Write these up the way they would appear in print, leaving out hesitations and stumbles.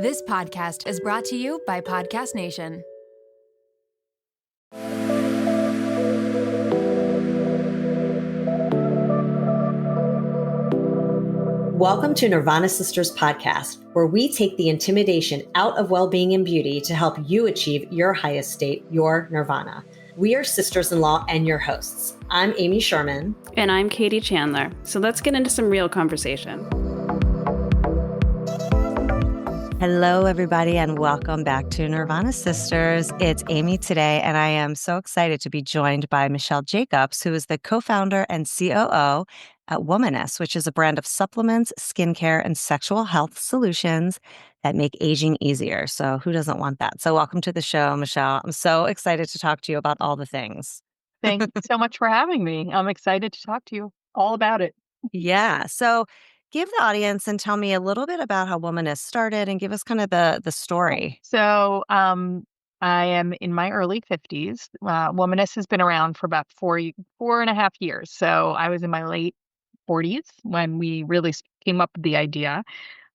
This podcast is brought to you by Podcast Nation. Welcome to Nirvana Sisters podcast, where we take the intimidation out of well-being and beauty to help you achieve your highest state, your nirvana. We are sisters-in-law and your hosts. I'm Amy Sherman. And I'm Katie Chandler. So let's get into some real conversation. Hello, everybody, and welcome back to Nirvana Sisters. It's Amy today, and I am so excited to be joined by Michelle Jacobs, who is the co-founder and COO at Womaness, which is a brand of supplements, skincare, and sexual health solutions that make aging easier. So who doesn't want that? So welcome to the show, Michelle. I'm so excited to talk to you about all the things. Thank you so much for having me. I'm excited to talk to you all about it. Yeah. So give the audience and tell me a little bit about how Womaness started and give us kind of the story. So, I am in my early 50s. Womaness has been around for about 4.5 years. So I was in my late 40s when we really came up with the idea.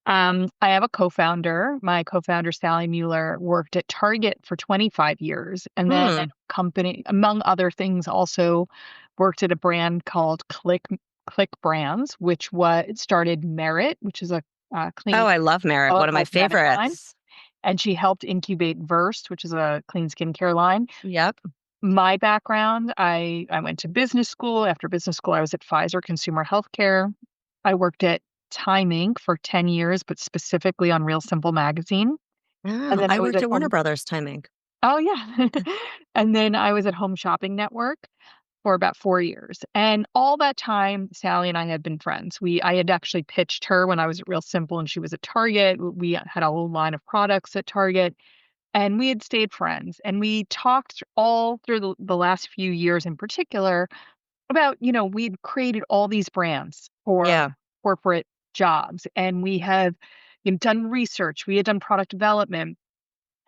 I have a co-founder. My co-founder, Sally Mueller, worked at Target for 25 years. And then at a company, among other things, also worked at a brand called Click Brands, which started Merit, which is a clean. Oh, I love Merit. One of my favorites. Line. And she helped incubate Versed, which is a clean skincare line. Yep. My background, I went to business school. After business school, I was at Pfizer Consumer Healthcare. I worked at Time Inc. for 10 years, but specifically on Real Simple magazine. And then I worked at Warner Brothers Time Inc. Oh, yeah. And then I was at Home Shopping Network for about 4 years. And all that time, Sally and I had been friends. I had actually pitched her when I was at Real Simple and she was at Target. We had a whole line of products at Target and we had stayed friends. And we talked all through the last few years in particular about, we'd created all these brands for corporate jobs and we have done research. We had done product development.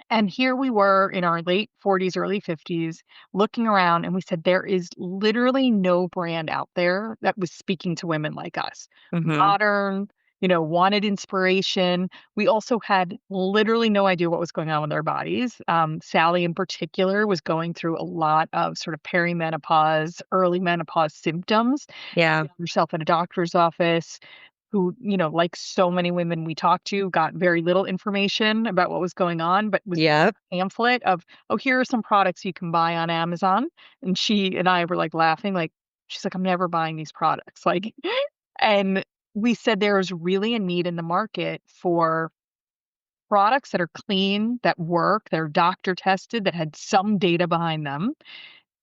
And here we were in our late 40s, early 50s, looking around, and we said, there is literally no brand out there that was speaking to women like us. Modern, wanted inspiration. We also had literally no idea what was going on with our bodies. Sally, in particular, was going through a lot of sort of perimenopause, early menopause symptoms. Yeah. Herself at a doctor's office, who, like so many women we talked to, got very little information about what was going on, but was a pamphlet of, oh, here are some products you can buy on Amazon. And she and I were like laughing, like, she's like, I'm never buying these products. Like, and we said there's really a need in the market for products that are clean, that work, that are doctor tested, that had some data behind them.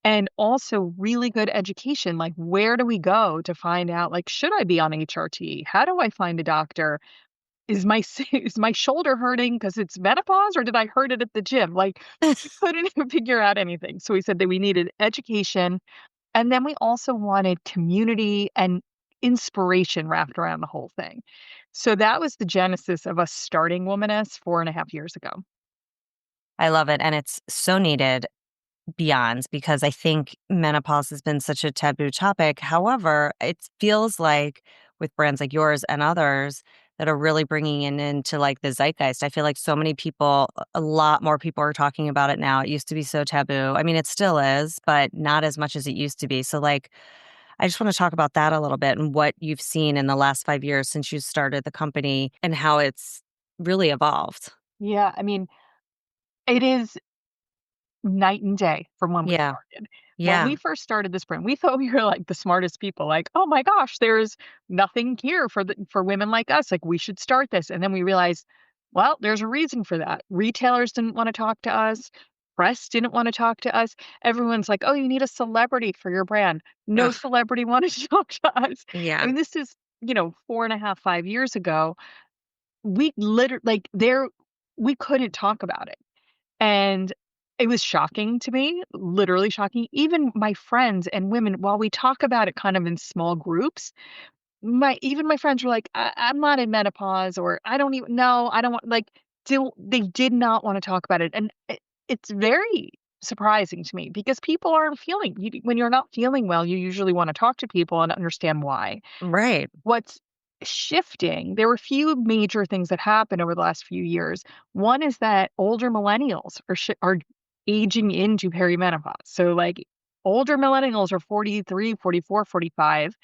And also really good education, like where do we go to find out, like, should I be on HRT? How do I find a doctor? Is my shoulder hurting because it's menopause or did I hurt it at the gym? Like, we couldn't figure out anything. So we said that we needed education. And then we also wanted community and inspiration wrapped around the whole thing. So that was the genesis of us starting Womaness 4.5 years ago. I love it. And it's so needed beyond because I think menopause has been such a taboo topic. However, it feels like with brands like yours and others that are really bringing it into like the zeitgeist. I feel like so many people, a lot more people are talking about it now. It used to be so taboo. I mean, it still is, but not as much as it used to be. So like, I just want to talk about that a little bit and what you've seen in the last 5 years since you started the company and how it's really evolved. Yeah, I mean, it is night and day from when we started. When we first started this brand, we thought we were like the smartest people. Like, oh my gosh, there's nothing here for women like us. Like, we should start this. And then we realized, well, there's a reason for that. Retailers didn't want to talk to us. Press didn't want to talk to us. Everyone's like, oh, you need a celebrity for your brand. No celebrity wanted to talk to us. Yeah. I mean, this is, 4.5, 5 years ago. We literally we couldn't talk about it. And it was shocking to me, literally shocking. Even my friends and women, while we talk about it kind of in small groups, my friends were like, I'm not in menopause, or I don't even know. I don't want, like, they did not want to talk about it. And it's very surprising to me because people aren't when you're not feeling well, you usually want to talk to people and understand why. Right. What's shifting. There were a few major things that happened over the last few years. One is that older millennials are aging into perimenopause. So like older millennials are 43, 44, 45.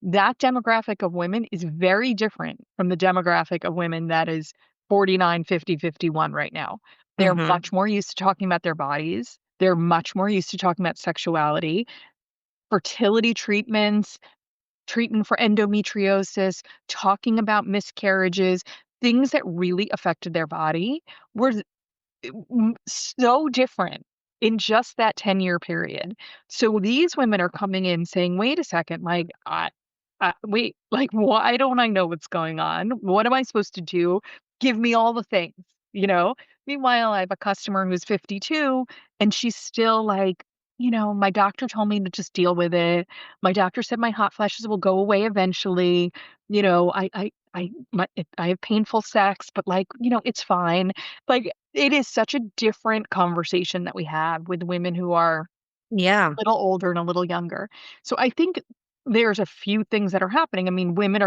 That demographic of women is very different from the demographic of women that is 49, 50, 51 right now. They're Mm-hmm. much more used to talking about their bodies. They're much more used to talking about sexuality, fertility treatments, treatment for endometriosis, talking about miscarriages, things that really affected their body were so different in just that 10-year period. So these women are coming in saying, "Wait a second, like, wait, like, why don't I know what's going on? What am I supposed to do? Give me all the things," you know? Meanwhile, I have a customer who's 52, and she's still like, "My doctor told me to just deal with it. My doctor said my hot flashes will go away eventually. I have painful sex, but, like, it's fine." Like, it is such a different conversation that we have with women who are Yeah. little older and a little younger. So I think there's a few things that are happening. I mean, women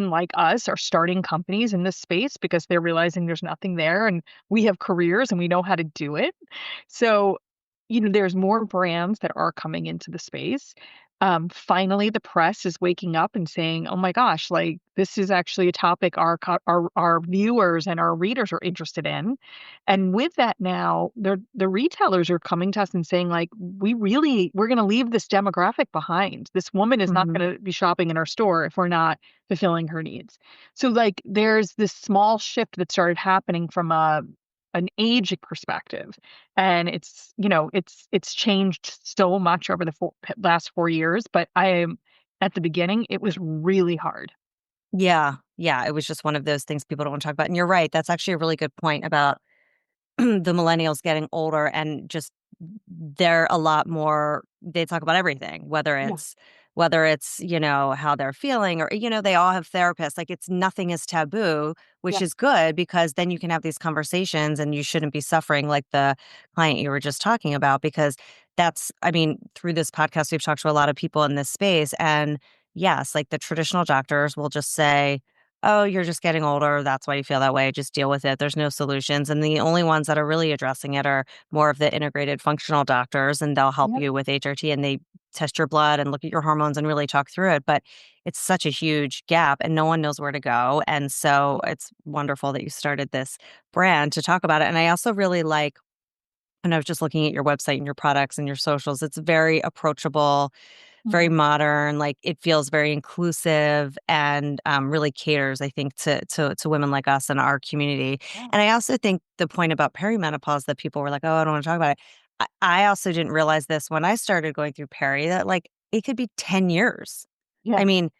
like us are starting companies in this space because they're realizing there's nothing there and we have careers and we know how to do it. So, there's more brands that are coming into the space. Finally, the press is waking up and saying, "Oh my gosh, like this is actually a topic our viewers and our readers are interested in." And with that now, the retailers are coming to us and saying, like, we're gonna leave this demographic behind. This woman is not Mm-hmm. gonna be shopping in our store if we're not fulfilling her needs. So, like, there's this small shift that started happening from an age perspective, and it's changed so much over the last 4 years, but I am at the beginning, it was really hard. Yeah. Yeah. It was just one of those things people don't want to talk about. And you're right. That's actually a really good point about the millennials getting older and just they're a lot more they talk about everything, Yeah. whether it's, how they're feeling or, they all have therapists. Like it's nothing is taboo, which Yeah. is good because then you can have these conversations and you shouldn't be suffering like the client you were just talking about because I mean, through this podcast, we've talked to a lot of people in this space. And yes, like the traditional doctors will just say, oh, you're just getting older. That's why you feel that way. Just deal with it. There's no solutions. And the only ones that are really addressing it are more of the integrated functional doctors, and they'll help Yep. you with HRT and they test your blood and look at your hormones and really talk through it. But it's such a huge gap and no one knows where to go. And so it's wonderful that you started this brand to talk about it. And I also really like, and I was just looking at your website and your products and your socials, it's very approachable, very Mhm. modern, like, it feels very inclusive and, really caters, I think, to women like us in our community, Yeah. and I also think the point about perimenopause that people were like, "Oh, I don't wanna talk about it." I also didn't realize this when I started going through peri that, like, it could be 10 years. I Yeah. mean,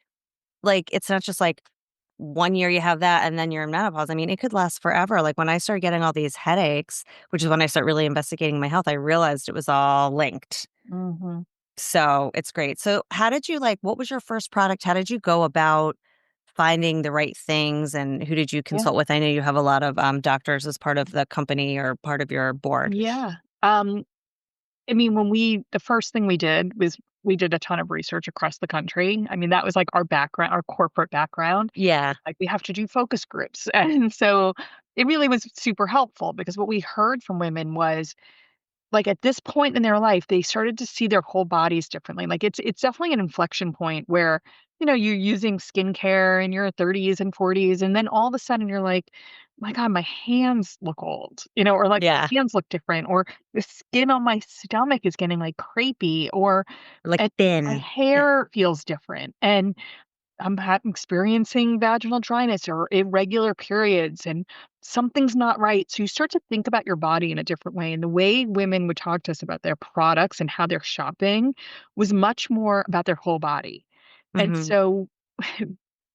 like, it's not just, like, 1 year you have that and then you're in menopause, I mean, it could last forever, like, when I started getting all these headaches, which is when I start really investigating my health, I realized it was all linked. Mhm. So, it's great. So, how did you what was your first product? How did you go about finding the right things, and who did you Yeah. consult with? I know you have a lot of, doctors as part of the company or part of your board. Yeah. I mean, the first thing we did was we did a ton of research across the country. I mean, that was like our background, our corporate background. Yeah. Like, we have to do focus groups. And so it really was super helpful because what we heard from women was, like, at this point in their life, they started to see their whole bodies differently. Like, it's definitely an inflection point where, you're using skincare in your 30s and 40s, and then all of a sudden you're like, "My god, my hands look old," or, like, Yeah. my hands look different, or the skin on my stomach is getting, like, crepey, or Like, and my thin. Yeah. hair feels different, and I'm experiencing vaginal dryness or irregular periods, and something's not right. So you start to think about your body in a different way. And the way women would talk to us about their products and how they're shopping was much more about their whole body. And Mhm. so,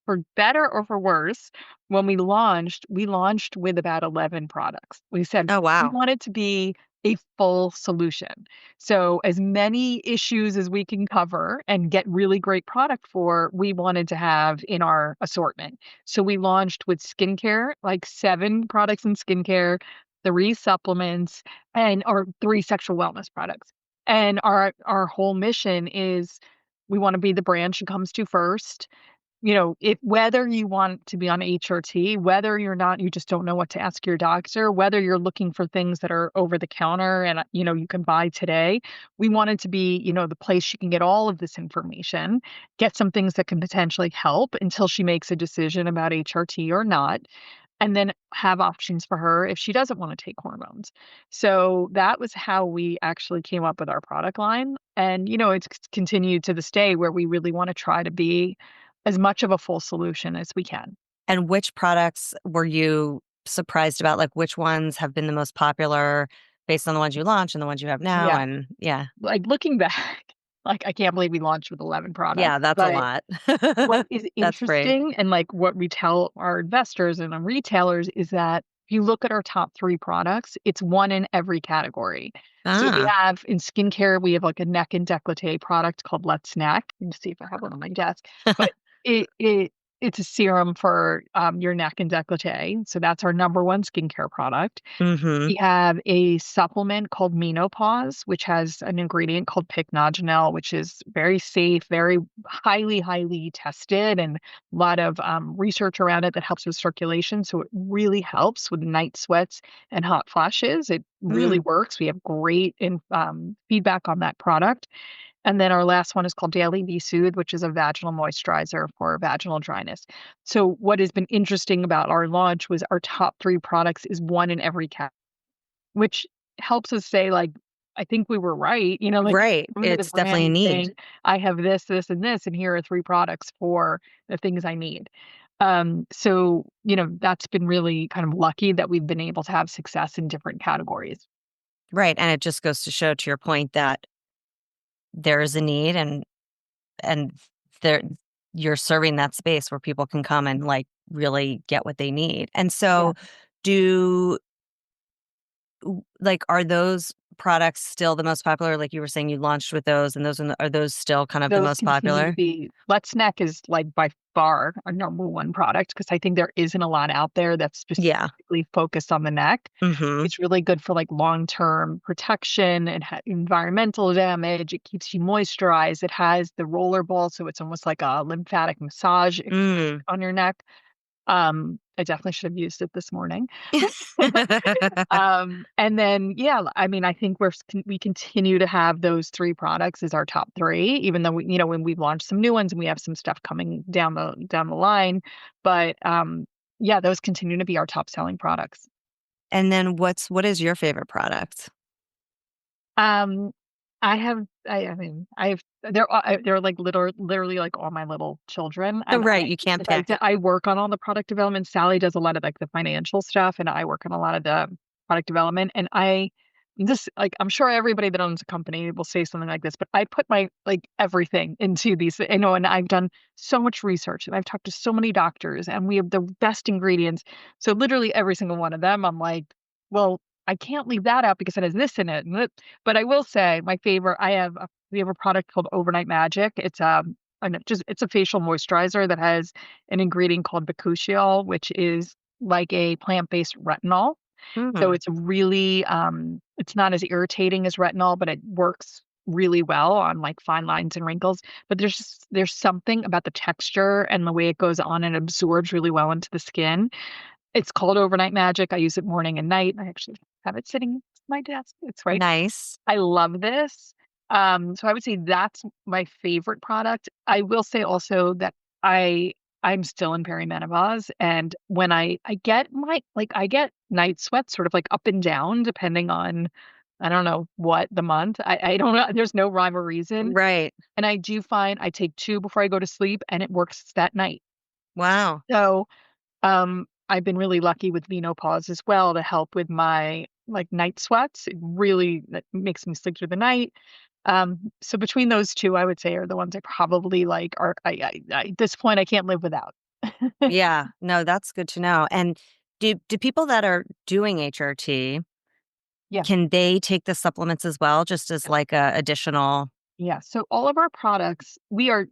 for better or for worse, when we launched with about 11 products. We said Oh, we wow. wanted to be a full solution. So, as many issues as we can cover and get really great product for, we wanted to have in our assortment. So, we launched with skincare, like 7 products in skincare, 3 supplements, and or 3 sexual wellness products. And our whole mission is we wanna be the brand she comes to first. whether you want to be on HRT, whether you're not, you just don't know what to ask your doctor, whether you're looking for things that are over the counter and, you can buy today, we want it to be, the place she can get all of this information, get some things that can potentially help until she makes a decision about HRT or not, and then have options for her if she doesn't want to take hormones. So that was how we actually came up with our product line. And, it's continued to this day where we really want to try to be as much of a full solution as we can. And which products were you surprised about? Like, which ones have been the most popular based on the ones you launched and the ones you have now? Yeah. And yeah. Like looking back, like I can't believe we launched with 11 Yeah, products. that's a But lot. what is That's great. interesting and like what we tell our investors and our retailers is that if you look at our top 3 products, it's one in every category. So we Ah. have in skincare, we have like a neck and décolleté product called Let's Neck. Let me see if I have one on my desk. But it's a serum for your neck and décolleté. So that's our number one skincare product. Mhm. We have a supplement called Menopause, which has an ingredient called pycnogenol, which is very safe, very highly, highly tested, and a lot of research around it that helps with circulation. So it really helps with night sweats and hot flashes. It really Mm. works. We have great feedback on that product. And then our last one is called Daily Be Soothe, which is a vaginal moisturizer for vaginal dryness. So what has been interesting about our launch was our top 3 products is one in every category, which helps us say, like, I think we were right, like, Right. coming to the It's definitely brand a and need. saying, "I have this, this, and this, and here are 3 products for the things I need." So, that's been really kind of lucky that we've been able to have success in different categories. Right, and it just goes to show, to your point, that there is a need, and there you're serving that space where people can come and, like, really get what they need. And Yeah. so do like, are those products still the most popular? Like you were saying, you launched with those, and are those still kind of the Those most continue to popular? be Let's Neck is, like, by far our number 1 product because I think there isn't a lot out there that's Yeah. specifically focused on the neck. Mhm. It's really good for, like, long-term protection and environmental damage. It keeps you moisturized. It has the roller ball, so it's almost like a lymphatic massage Mm. on your neck. I definitely should have used it this morning. And then, yeah, I mean, I think we continue to have those 3 products as our top 3, even though when we've launched some new ones and we have some stuff coming down the line. But, yeah, those continue to be our top selling products. And then what is your favorite product? Um, I mean, they're like literally like all my little children, and Right, you can't pick. I work on all the product development. Sally does a lot of like the financial stuff, and I work on a lot of the product development. And I'm sure everybody that owns a company will say something like this, but I put my like everything into these, and I've done so much research and I've talked to so many doctors, and we have the best ingredients. So literally every single one of them, I'm like, well, I can't leave that out because it has this in it. But I will say my favorite, we have a product called Overnight Magic. It's a facial moisturizer that has an ingredient called bakuchiol, which is like a plant-based retinol. So Mm. it's really it's not as irritating as retinol, but it works really well on like fine lines and wrinkles. But there's something about the texture and the way it goes on and absorbs really well into the skin. It's called Overnight Magic. I use it morning and night. I actually have it sitting at my desk. It's right. Nice. I love this. So I would say that's my favorite product. I will say also that I'm still in perimenopause, and when I get I get night sweats sort of like up and down depending on I don't know what the month. I don't know. There's no rhyme or reason. Right. And I do find I take 2 before I go to sleep and it works that night. Wow. So I've been really lucky with Menopause as well to help with my, like, night sweats. That makes me sleep through the night. So between those 2, I would say are the ones I probably, like, are I at this point, I can't live without. Yeah. No, that's good to know. And do people that are doing HRT, Yeah, can they take the supplements as well, just as yeah, like a additional? yeah. So all of our products, we are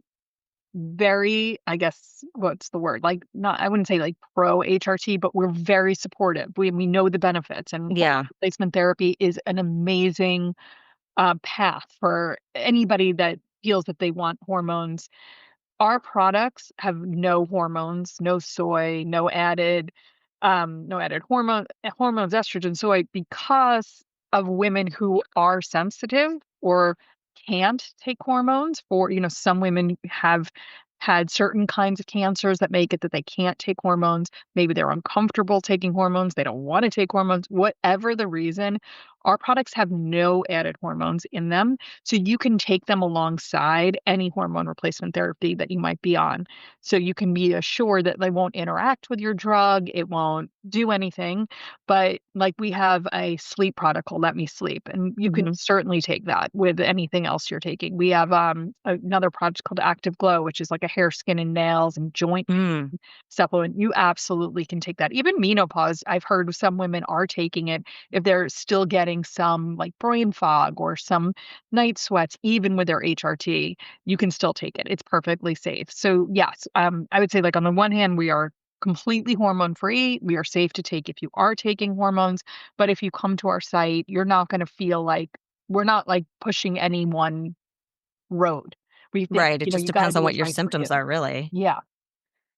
very, I guess, what's the word? Like, not I wouldn't say, like, pro HRT, but we're very supportive. We know the benefits, and hormone Yeah. replacement therapy is an amazing path for anybody that feels that they want hormones. Our products have no hormones, no soy, no added hormones, estrogen, soy, because of women who are sensitive or can't take hormones. For, some women have had certain kinds of cancers that make it that they can't take hormones. Maybe they're uncomfortable taking hormones. They don't want to take hormones. Whatever the reason, our products have no added hormones in them. So you can take them alongside any hormone replacement therapy that you might be on. So you can be assured that they won't interact with your drug, it won't do anything. But like, we have a sleep product called Let Me Sleep, and you can certainly take that with anything else you're taking. We have another product called Active Glow, which is like a hair, skin, and nails and joint Mm. supplement. You absolutely can take that. Even menopause, I've heard some women are taking it if they're still getting some like brain fog or some night sweats, even with their HRT, you can still take it. It's perfectly safe. So yes, I would say, like, on the one hand, we are completely hormone free. We are safe to take if you are taking hormones. But if you come to our site, you're not going to feel like we're not like pushing any one road. We think, Right. It just you got to depends on do what what's your right for you. symptoms are, really. Yeah.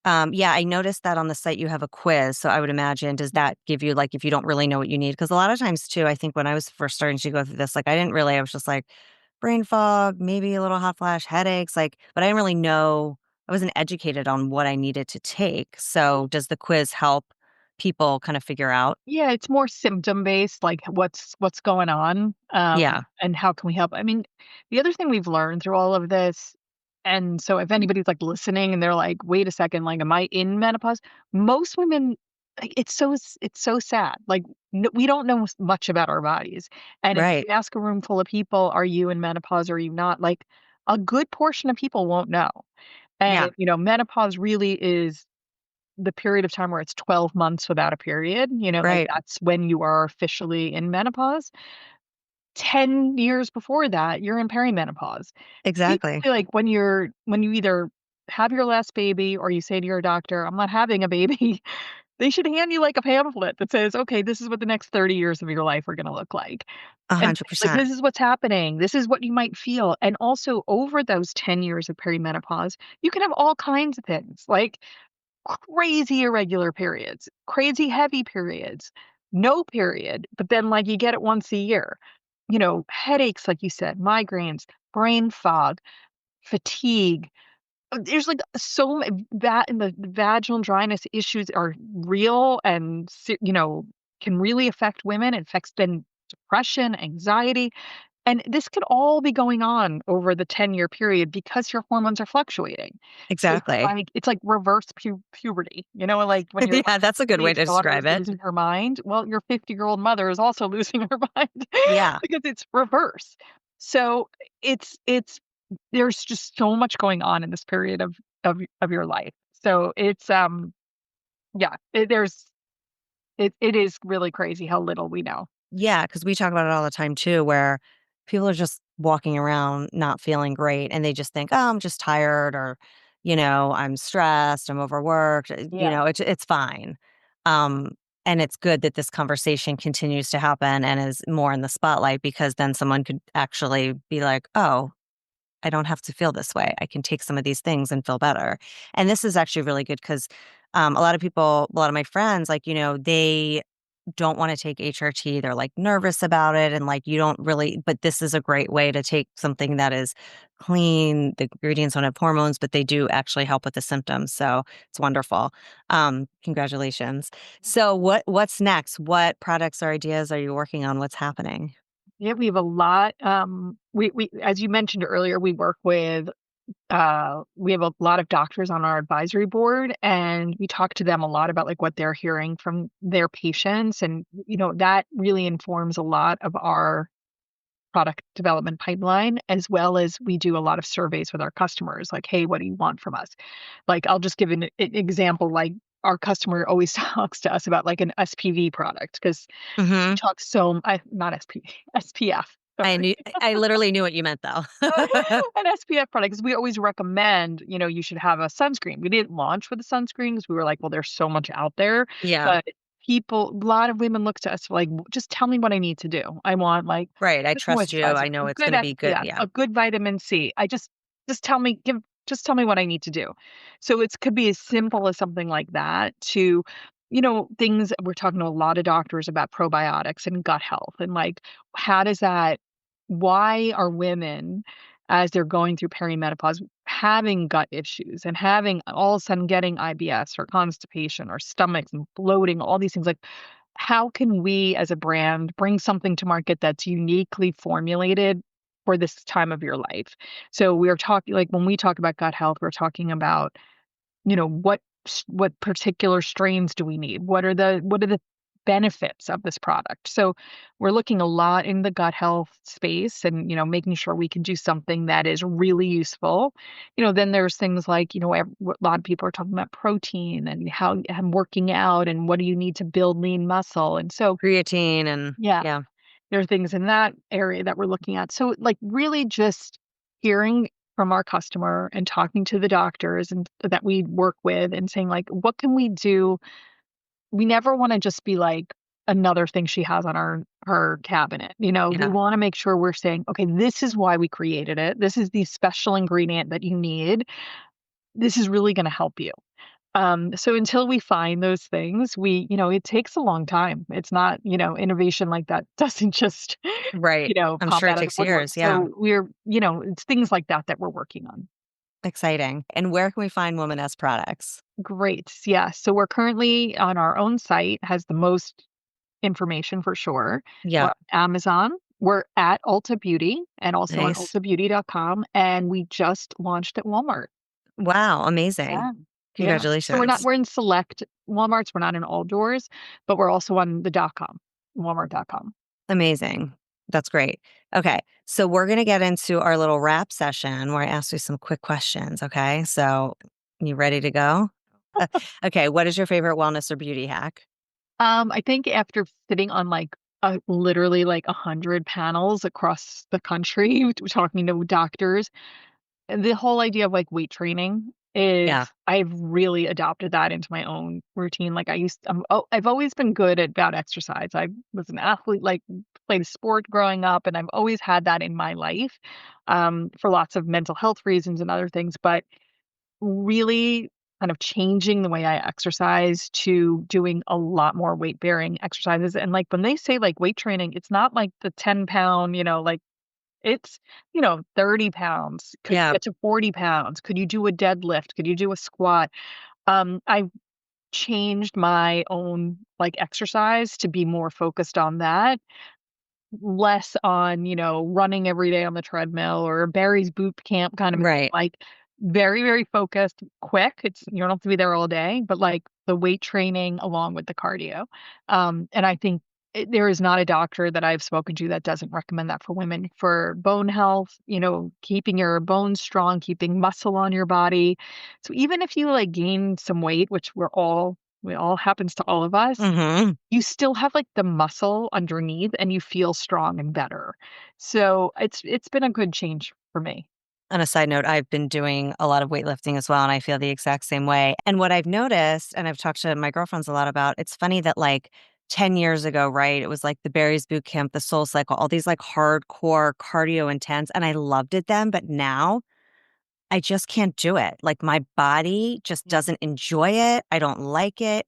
Yeah, I noticed that on the site you have a quiz. So I would imagine, does that give you, like, if you don't really know what you need? Because a lot of times too, I think when I was first starting to go through this, like, I didn't really, I was just like brain fog, maybe a little hot flash, headaches, like, but I didn't really know, I wasn't educated on what I needed to take. So does the quiz help people kind of figure out? Yeah, it's more symptom based, like what's going on, Yeah. and how can we help? I mean, the other thing we've learned through all of this, and so if anybody's like listening and they're like, "Wait a second, like, am I in menopause?" Most women, like, it's so sad. Like, we don't know much about our bodies, and if you Right. ask a room full of people, "Are you in menopause or are you not?" Like, a good portion of people won't know. Yeah. And menopause really is the period of time where it's 12 months without a period, like, Right. that's when you are officially in menopause. 10 years before that, you're in perimenopause. Exactly. Basically, like, when you either have your last baby or you say to your doctor, "I'm not having a baby," they should hand you, like, a pamphlet that says, "Okay, this is what the next 30 years of your life are gonna look like." And, like, 100%. this is what's happening. This is what you might feel. And also, over those 10 years of perimenopause, you can have all kinds of things, like crazy irregular periods, crazy heavy periods, no period, but then, like, you get it once a year. Headaches, like you said, migraines, brain fog, fatigue. There's like so that, and the vaginal dryness issues are real and can really affect women. It affects then depression, anxiety. And this could all be going on over the 10-year period because your hormones are fluctuating. So Exactly. it's like reverse puberty, like when your Yeah, that's a good way teenage to daughter is describe it. losing her mind. Well, your 50-year-old mother is also losing her mind Yeah. because it's reverse. So it's there's just so much going on in this period of your life. So it's yeah, it is really crazy how little we know. Yeah, because we talk about it all the time too, where people are just walking around not feeling great and they just think, "Oh, I'm just tired," or, "I'm stressed, I'm overworked," Yeah. it's fine. Um, and it's good that this conversation continues to happen and is more in the spotlight because then someone could actually be like, "Oh, I don't have to feel this way. I can take some of these things and feel better." And this is actually really good because a lot of people, a lot of my friends, like, they don't want to take HRT. They're like nervous about it. And like, you don't really, but this is a great way to take something that is clean. The ingredients don't have hormones, but they do actually help with the symptoms. So it's wonderful. Congratulations. So what's next? What products or ideas are you working on? What's happening? Yeah, we have a lot. We as you mentioned earlier, we have a lot of doctors on our advisory board, and we talk to them a lot about like what they're hearing from their patients, and that really informs a lot of our product development pipeline, as well as we do a lot of surveys with our customers, like, "Hey, what do you want from us?" Like, I'll just give an example. Like, our customer always talks to us about like an SPV product because she Hmm. talks not SPV, SPF. I literally knew what you meant though. An SPF product, 'cause we always recommend, you should have a sunscreen. We didn't launch with a sunscreen because we were like, well, there's so much out there. Yeah. But a lot of women look to us like, just tell me what I need to do. I want like Right, I good trust you, moisturizer, I know a it's good gonna be good, SPF, yeah. a good vitamin C. Just tell me, just tell me what I need to do. So it could be as simple as something like that to, things we're talking to a lot of doctors about probiotics and gut health and like, how does that, why are women, as they're going through perimenopause, having gut issues and having all of a sudden getting IBS or constipation or stomachs and bloating, all these things like, how can we as a brand bring something to market that's uniquely formulated for this time of your life? So we're talking like when we talk about gut health, we're talking about, what particular strains do we need? What are the benefits of this product? So we're looking a lot in the gut health space and, making sure we can do something that is really useful. Then there's things like, a lot of people are talking about protein and how I'm working out and what do you need to build lean muscle. And so, Creatine and yeah, yeah. there are things in that area that we're looking at. So, like, really just hearing from our customer and talking to the doctors and that we work with and saying, like, what can we do? We never want to just be like another thing she has on her cabinet. We Yeah. want to make sure we're saying, okay, this is why we created it. This is the special ingredient that you need. This is really going to help you. So until we find those things, it takes a long time. It's not, innovation like that doesn't just, Right. I'm pop sure it out of the takes woodwork. years. Yeah. So it's things like that that we're working on. Exciting. And where can we find Womaness products? Great. Yeah. So we're currently on our own site, has the most information for sure. We're Yeah. on Amazon. We're at Ulta Beauty and also on Nice. ultabeauty.com. And we just launched at Walmart. Wow. Amazing. Yeah. Yeah. So Congratulations. we're in select Walmarts. We're not in all doors, but we're also on the .com, Walmart.com. Amazing. That's great. Okay. So we're going to get into our little wrap session where I ask you some quick questions. Okay. So you ready to go? Okay. What is your favorite wellness or beauty hack? I think after sitting on like literally like 100 panels across the country, talking to doctors, the whole idea of like weight training Yeah. is I've really adopted that into my own routine. Like I've always been good about exercise. I was an athlete, like played a sport growing up, and I've always had that in my life, for lots of mental health reasons and other things. But really kind of changing the way I exercise to doing a lot more weight bearing exercises. And like when they say like weight training, it's not like the 10-pound, like it's, 30 pounds. Could you Yeah. get to 40 pounds? Could you do a deadlift? Could you do a squat? I've changed my own like exercise to be more focused on that, less on, running every day on the treadmill or Barry's boot camp kind of a thing, Right. like very, very focused, quick. You don't have to be there all day, but like the weight training along with the cardio. And I think there is not a doctor that I've spoken to that doesn't recommend that for women for bone health, keeping your bones strong, keeping muscle on your body. So even if you like gain some weight, which it all happens to all of us, Hmm. you still have, like, the muscle underneath and you feel strong and better. So it's been a good change for me. On a side note, I've been doing a lot of weightlifting as well, and I feel the exact same way. And what I've noticed, and I've talked to my girlfriends a lot about, it's funny that like 10 years ago, right? It was like the Barry's Boot Camp, the Soul Cycle, all these like hardcore cardio intense, and I loved it then. But now I just can't do it. Like my body just Yeah. doesn't enjoy it. I don't like it.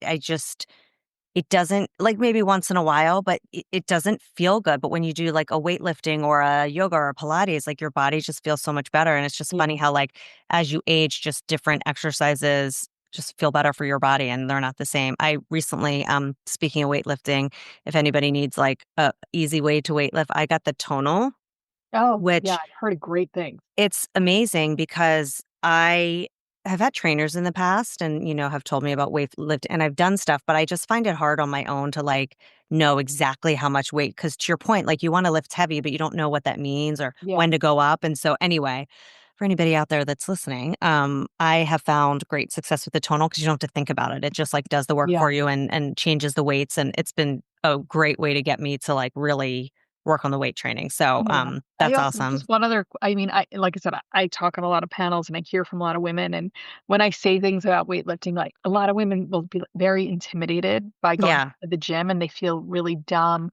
It doesn't like maybe once in a while, but it doesn't feel good. But when you do like a weightlifting or a yoga or a Pilates, like your body just feels so much better. And it's just funny Yeah. how like as you age, just different exercises just feel better for your body and they're not the same. I recently, speaking of weightlifting, if anybody needs like a easy way to weightlift, I got the tonal, Oh, yeah, which I've heard great things. it's amazing because I have had trainers in the past and, have told me about weight and I've done stuff, but I just find it hard on my own to like know exactly how much weight. Cause to your point, like you want to lift heavy, but you don't know what that means or Yeah. when to go up. And so anyway, for anybody out there that's listening, I have found great success with the tonal because you don't have to think about it. It just like does the work Yeah. for you and changes the weights. And it's been a great way to get me to like really work on the weight training. So Yeah. I that's also awesome. just one other I mean, I like I said, I talk on a lot of panels and I hear from a lot of women, and when I say things about weightlifting, like, a lot of women will be, like, very intimidated by going Yeah. to the gym, and they feel really dumb,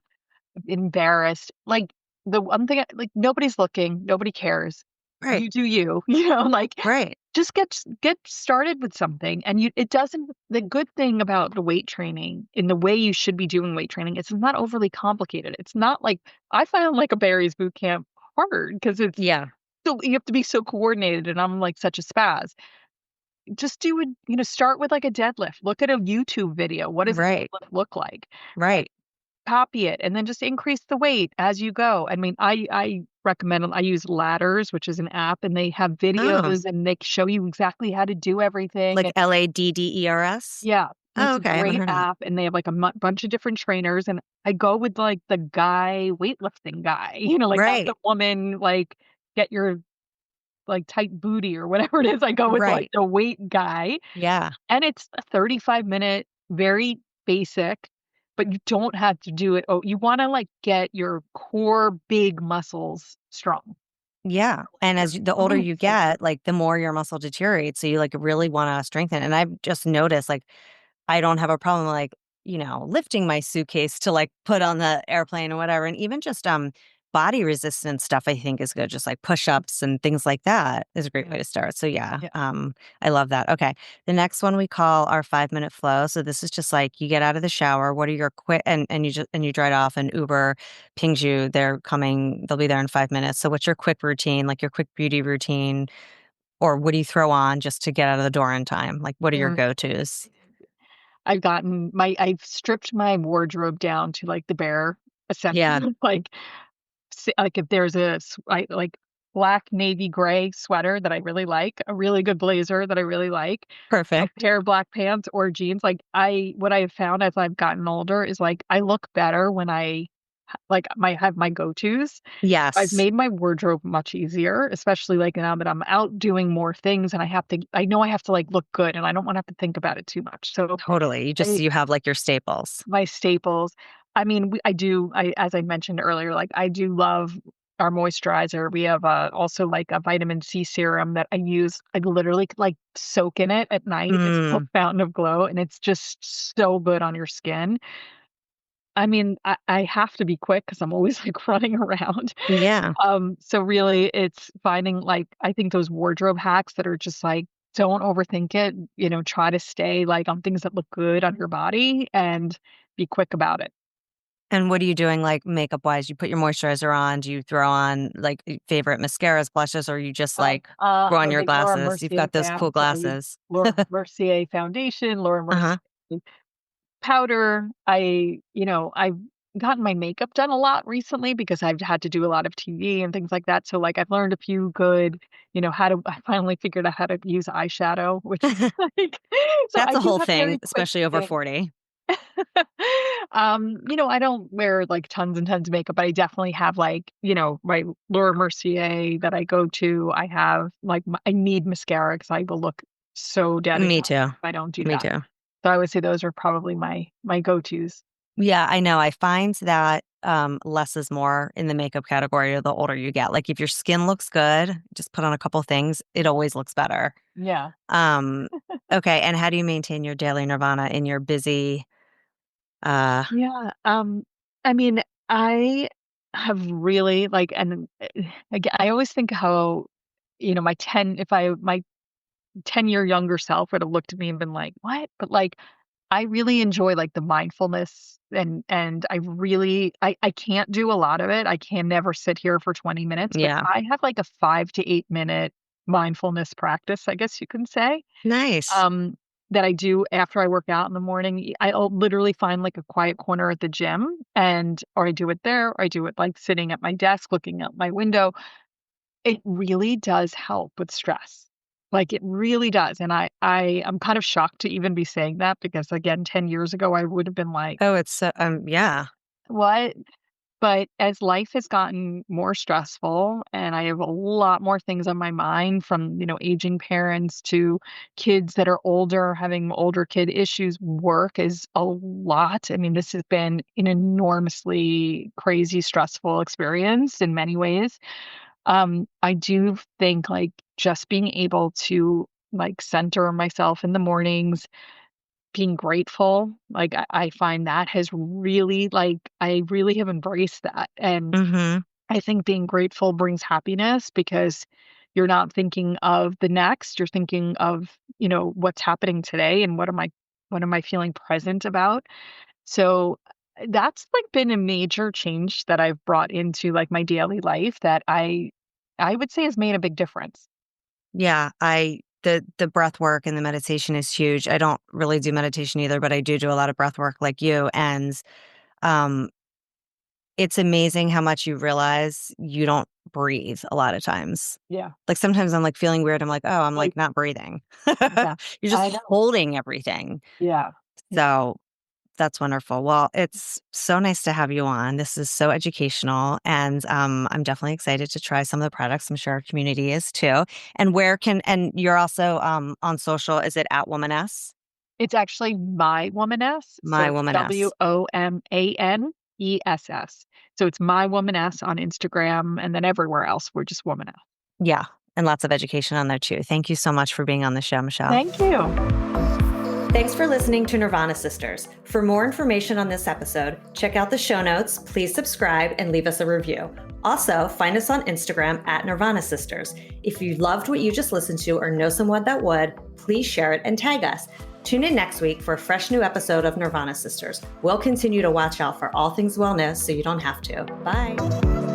embarrassed. Like, the one thing like, nobody's looking, nobody cares. Right. You do you, like Right. just get started with something. And it doesn't, the good thing about the weight training in the way you should be doing weight training, it's not overly complicated. It's not like I found like a Barry's boot camp hard because it's Yeah. so you have to be so coordinated and I'm like such a spaz. Just do it, start with like a deadlift. Look at a YouTube video. What does a Right. deadlift look like? And Right. copy it and then just increase the weight as you go. I mean, I recommend I use Ladders, which is an app, and they have Oh, videos and they show you exactly how to do everything. like And LADDERS? yeah, and Oh, it's a okay. I haven't great heard of that. app and they have like a bunch of different trainers. And I go with like the guy weightlifting guy, like not the Right. woman, like get your like tight booty or whatever it is. I go with like Right. the weight guy. Yeah. And it's a 35-minute, very basic, but you don't have to do it. Oh, you wanna, like, get your core big muscles strong. Yeah. And Your the older you glutes and get, like the more your muscle deteriorates. So you like really want to strengthen. And I've just noticed like I don't have a problem like, lifting my suitcase to like put on the airplane or whatever. And even just body resistance stuff I think is good. Just like push-ups and things like that is a great yeah, way to start. So yeah, yeah, I love that. Okay. The next one we call our 5-minute flow. So this is just like you get out of the shower, what are your quick and you dry it off and Uber pings you, they'll be there in 5 minutes. So what's your quick routine, like your quick beauty routine? Or what do you throw on just to get out of the door in time? Like what are your mm. go-tos? I've stripped my wardrobe down to, like, the bare Yeah. essentials, like, if there's like, black navy gray sweater that I really like, a really good blazer that I really like, a Perfect. pair of black pants or jeans, like, what I have found as I've gotten older is, like, I look better when I have my go-tos. I've Yes. made my wardrobe much easier, especially, like, now that I'm out doing more things and I know I have to, like, look good and I don't wanna have to think about it too much. So, Totally. I You have like your staples. my staples. I mean, as I mentioned earlier, like, I do love our moisturizer. We have, also, like, a vitamin C serum that I use. I literally could, like, soak in it at night. It's called Mm, Fountain of Glow, and it's just so good on your skin. I mean, I have to be quick because 'cause I'm always, like, running around. yeah. So really it's finding, like, I think those wardrobe hacks that are just, like, don't overthink it, try to stay, like, on things that look good on your body and be quick about it. And what are you doing like makeup wise? You put your moisturizer on, do you throw on like favorite mascaras, blushes, or you just like throw I'm on a your big Laura glasses? You've Mercier got those fan, cool so I use glasses. Laura Mercier foundation, Laura Uh-huh. Mercier powder. I've gotten my makeup done a lot recently because I've had to do a lot of TV and things like that. So like I've learned a few good, I finally figured out how to use eyeshadow, which is like, so That's I a do whole have thing, very quick especially over things. 40. I don't wear like tons and tons of makeup, but I definitely have like, my Laura Mercier that I go to. I have like, I need mascara because I will look so dead and Me tired too. if I don't do Me that. too. So I would say those are probably my go-tos. Yeah, I know. I find that less is more in the makeup category the older you get. Like if your skin looks good, just put on a couple things, it always looks better. Yeah. Um, okay. And how do you maintain your daily nirvana in your busy Yeah. I mean, I have really like, and again, I always think how, my 10, if I, my 10-year younger self would have looked at me and been like, what? But like, I really enjoy like the mindfulness and I can't do a lot of it. I can never sit here for 20 minutes, but yeah. I have like a 5 to 8 minute mindfulness practice, I guess you can say. Nice. Um, that I do after I work out in the morning. I'll literally find like a quiet corner at the gym or I do it there, or I do it like sitting at my desk looking out my window. It really does help with stress. Like it really does. And I'm kind of shocked to even be saying that because again, 10 years ago I would have been like, Oh, it's yeah. what? But as life has gotten more stressful and I have a lot more things on my mind from, aging parents to kids that are older, having older kid issues, work is a lot. I mean, this has been an enormously crazy, stressful experience in many ways. I do think like just being able to like center myself in the mornings, being grateful, like, I find that has really, like I really have embraced that, and Mhm. I think being grateful brings happiness because You're not thinking of the next. You're thinking of, what's happening today and what am I feeling present about. So that's like been a major change that I've brought into like my daily life that I would say has made a big difference. Yeah, the breath work and the meditation is huge. I don't really do meditation either, but I do a lot of breath work like you. And um it's amazing how much you realize you don't breathe a lot of times. Yeah. Like sometimes I'm like feeling weird. I'm like, oh, I'm Like, like not breathing. yeah, You're just I know. holding everything. Yeah. Yeah. So that's wonderful. Well, it's so nice to have you on. This is so educational, and I'm definitely excited to try some of the products. I'm sure our community is too. And you're also on social. Is it at Womaness? It's actually My Womaness. My So Womaness. WOMANESS. So it's My Womaness on Instagram, and then everywhere else, we're just Womaness. Yeah, and lots of education on there too. Thank you so much for being on the show, Michelle. Thank you. Thanks for listening to Nirvana Sisters. For more information on this episode, check out the show notes, please subscribe, and leave us a review. Also, find us on Instagram at Nirvana Sisters. If you loved what you just listened to or know someone that would, please share it and tag us. Tune in next week for a fresh new episode of Nirvana Sisters. We'll continue to watch out for all things wellness so you don't have to. Bye.